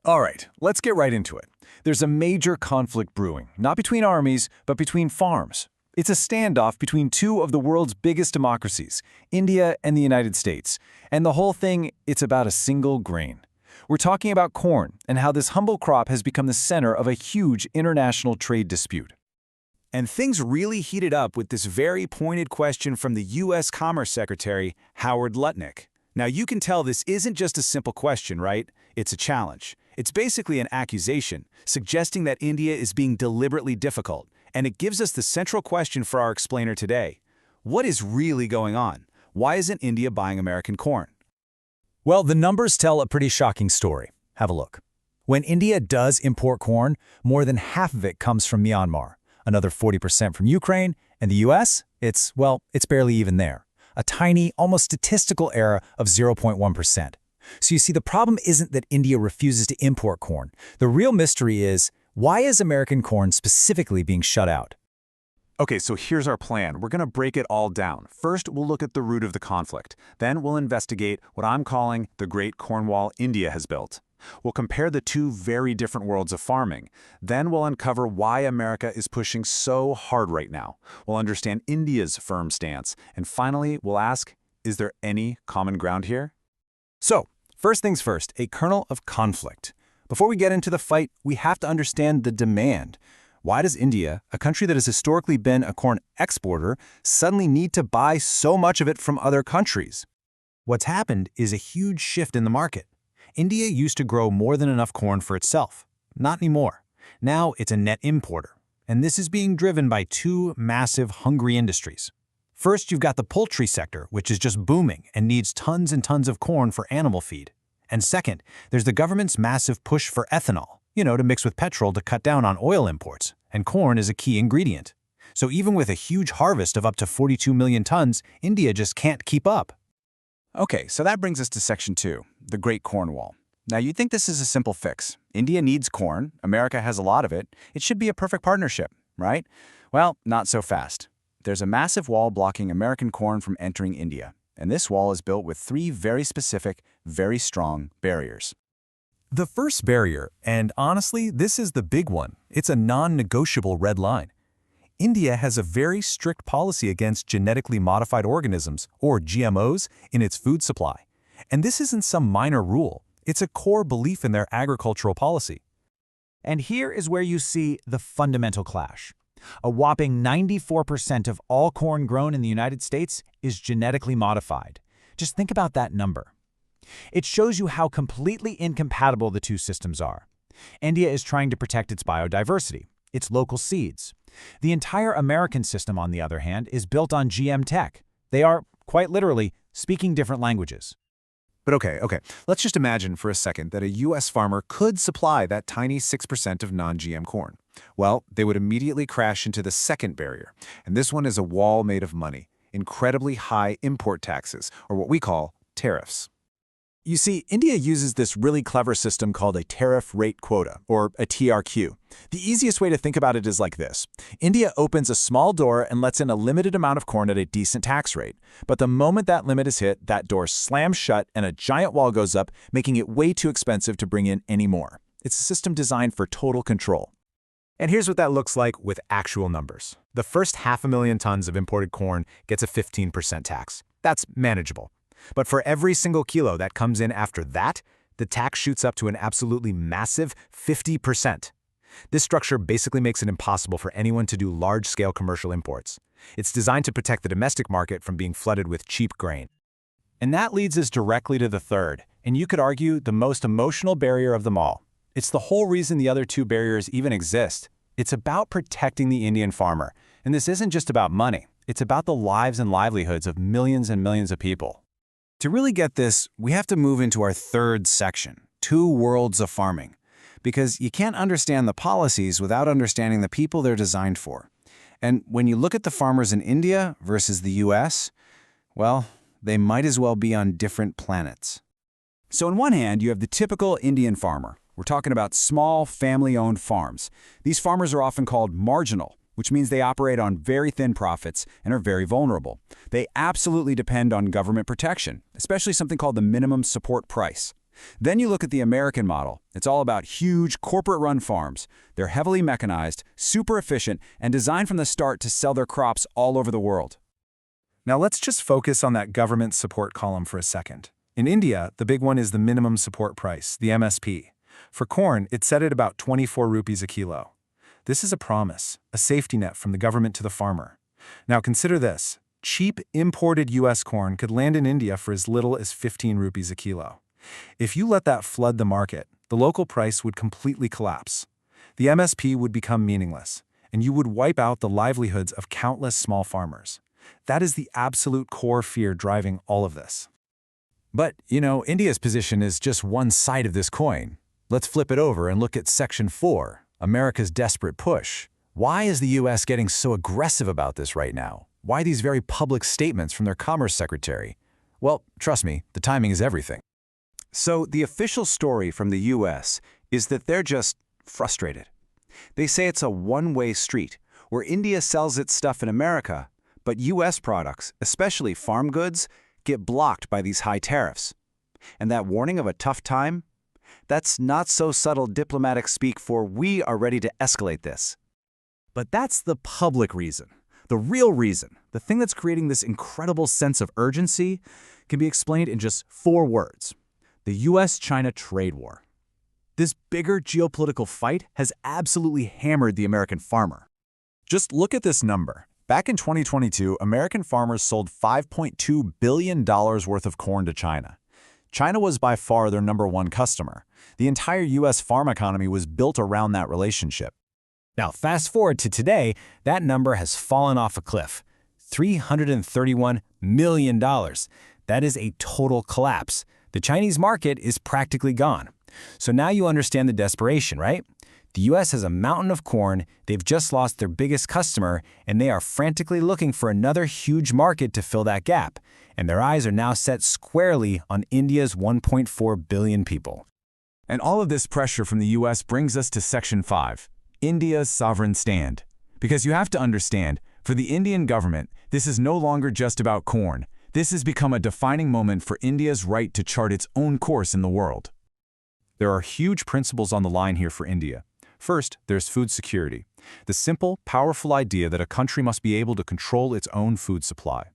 All right, let's get right into it. There's a major conflict brewing, not between armies, but between farms. It's a standoff between two of the world's biggest democracies, India and the United States. And the whole thing, it's about a single grain. We're talking about corn and how this humble crop has become the center of a huge international trade dispute. And things really heated up with this very pointed question from the U.S. Commerce Secretary, Howard Lutnick. Now, you can tell this isn't just a simple question, right? It's a challenge. It's basically an accusation, suggesting that India is being deliberately difficult. And it gives us the central question for our explainer today. What is really going on? Why isn't India buying American corn? Well, the numbers tell a pretty shocking story. Have a look. When India does import corn, more than half of it comes from Myanmar, another 40% from Ukraine, and the US, it's barely even there. A tiny, almost statistical error of 0.1%. So you see, the problem isn't that India refuses to import corn. The real mystery is, why is American corn specifically being shut out? Okay, so here's our plan. We're going to break it all down. First, we'll look at the root of the conflict. Then we'll investigate what I'm calling the Great Corn Wall India has built. We'll compare the two very different worlds of farming. Then we'll uncover why America is pushing so hard right now. We'll understand India's firm stance. And finally, we'll ask, is there any common ground here? So, first things first, a kernel of conflict. Before we get into the fight, we have to understand the demand. Why does India, a country that has historically been a corn exporter, suddenly need to buy so much of it from other countries? What's happened is a huge shift in the market. India used to grow more than enough corn for itself. Not anymore. Now it's a net importer. And this is being driven by two massive hungry industries. First, you've got the poultry sector, which is just booming and needs tons and tons of corn for animal feed. And second, there's the government's massive push for ethanol, to mix with petrol to cut down on oil imports. And corn is a key ingredient. So even with a huge harvest of up to 42 million tons, India just can't keep up. Okay, so that brings us to Section 2, the Great Corn Wall. Now, you'd think this is a simple fix. India needs corn. America has a lot of it. It should be a perfect partnership, right? Well, not so fast. There's a massive wall blocking American corn from entering India. And this wall is built with three very specific, very strong barriers. The first barrier, and honestly, this is the big one, it's a non-negotiable red line. India has a very strict policy against genetically modified organisms, or GMOs, in its food supply. And this isn't some minor rule. It's a core belief in their agricultural policy. And here is where you see the fundamental clash. A whopping 94% of all corn grown in the United States is genetically modified. Just think about that number. It shows you how completely incompatible the two systems are. India is trying to protect its biodiversity, its local seeds. The entire American system, on the other hand, is built on GM tech. They are, quite literally, speaking different languages. But okay, let's just imagine for a second that a U.S. farmer could supply that tiny 6% of non-GM corn. Well, they would immediately crash into the second barrier, and this one is a wall made of money, incredibly high import taxes, or what we call tariffs. You see, India uses this really clever system called a tariff rate quota, or a TRQ. The easiest way to think about it is like this. India opens a small door and lets in a limited amount of corn at a decent tax rate. But the moment that limit is hit, that door slams shut and a giant wall goes up, making it way too expensive to bring in any more. It's a system designed for total control. And here's what that looks like with actual numbers. The first 500,000 tons of imported corn gets a 15% tax. That's manageable. But for every single kilo that comes in after that, the tax shoots up to an absolutely massive 50%. This structure basically makes it impossible for anyone to do large-scale commercial imports. It's designed to protect the domestic market from being flooded with cheap grain. And that leads us directly to the third, and you could argue the most emotional barrier of them all. It's the whole reason the other two barriers even exist. It's about protecting the Indian farmer. And this isn't just about money. It's about the lives and livelihoods of millions and millions of people. To really get this, we have to move into our third section, two worlds of farming. Because you can't understand the policies without understanding the people they're designed for. And when you look at the farmers in India versus the US, well, they might as well be on different planets. So on one hand, you have the typical Indian farmer. We're talking about small, family-owned farms. These farmers are often called marginal, which means they operate on very thin profits and are very vulnerable. They absolutely depend on government protection, especially something called the minimum support price. Then you look at the American model. It's all about huge corporate-run farms. They're heavily mechanized, super efficient, and designed from the start to sell their crops all over the world. Now let's just focus on that government support column for a second. In India, the big one is the minimum support price, the MSP. For corn, it's set at about 24 rupees a kilo. This is a promise, a safety net from the government to the farmer. Now consider this. Cheap imported US corn could land in India for as little as 15 rupees a kilo. If you let that flood the market, the local price would completely collapse. The MSP would become meaningless, and you would wipe out the livelihoods of countless small farmers. That is the absolute core fear driving all of this. But, India's position is just one side of this coin. Let's flip it over and look at Section 4, America's desperate push. Why is the U.S. getting so aggressive about this right now? Why these very public statements from their Commerce Secretary? Well, trust me, the timing is everything. So the official story from the U.S. is that they're just frustrated. They say it's a one-way street, where India sells its stuff in America, but U.S. products, especially farm goods, get blocked by these high tariffs. And that warning of a tough time? That's not so subtle diplomatic speak for we are ready to escalate this. But that's the public reason. The real reason, the thing that's creating this incredible sense of urgency, can be explained in just 4 words. The U.S.-China trade war. This bigger geopolitical fight has absolutely hammered the American farmer. Just look at this number. Back in 2022, American farmers sold $5.2 billion worth of corn to China. China was by far their #1 customer. The entire U.S. farm economy was built around that relationship. Now, fast forward to today, that number has fallen off a cliff. $331 million. That is a total collapse. The Chinese market is practically gone. So now you understand the desperation, right? The U.S. has a mountain of corn, they've just lost their biggest customer, and they are frantically looking for another huge market to fill that gap. And their eyes are now set squarely on India's 1.4 billion people. And all of this pressure from the U.S. brings us to Section 5, India's sovereign stand. Because you have to understand, for the Indian government, this is no longer just about corn. This has become a defining moment for India's right to chart its own course in the world. There are huge principles on the line here for India. First, there's food security, the simple, powerful idea that a country must be able to control its own food supply.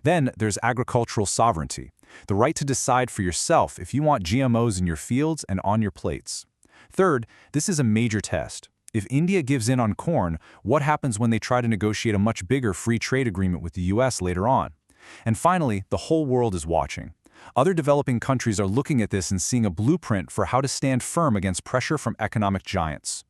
Then there's agricultural sovereignty, the right to decide for yourself if you want GMOs in your fields and on your plates. Third, this is a major test. If India gives in on corn, what happens when they try to negotiate a much bigger free trade agreement with the US later on? And finally, the whole world is watching. Other developing countries are looking at this and seeing a blueprint for how to stand firm against pressure from economic giants.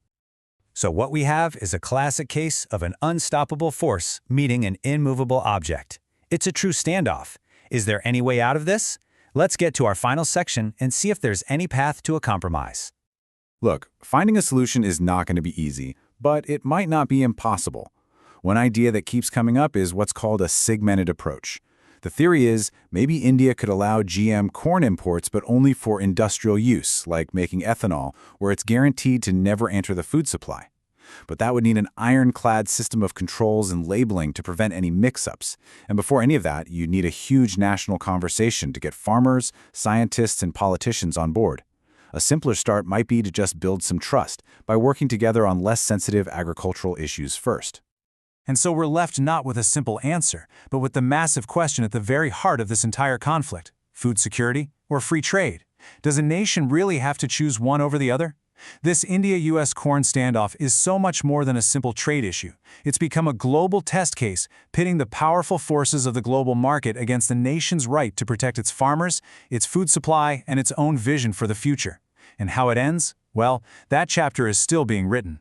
So what we have is a classic case of an unstoppable force meeting an immovable object. It's a true standoff. Is there any way out of this? Let's get to our final section and see if there's any path to a compromise. Look, finding a solution is not going to be easy, but it might not be impossible. One idea that keeps coming up is what's called a segmented approach. The theory is maybe India could allow GM corn imports but only for industrial use, like making ethanol, where it's guaranteed to never enter the food supply. But that would need an ironclad system of controls and labeling to prevent any mix-ups. And before any of that, you'd need a huge national conversation to get farmers, scientists, and politicians on board. A simpler start might be to just build some trust by working together on less sensitive agricultural issues first. And so we're left not with a simple answer, but with the massive question at the very heart of this entire conflict: food security or free trade? Does a nation really have to choose one over the other? This India-US corn standoff is so much more than a simple trade issue. It's become a global test case, pitting the powerful forces of the global market against the nation's right to protect its farmers, its food supply, and its own vision for the future. And how it ends? Well, that chapter is still being written.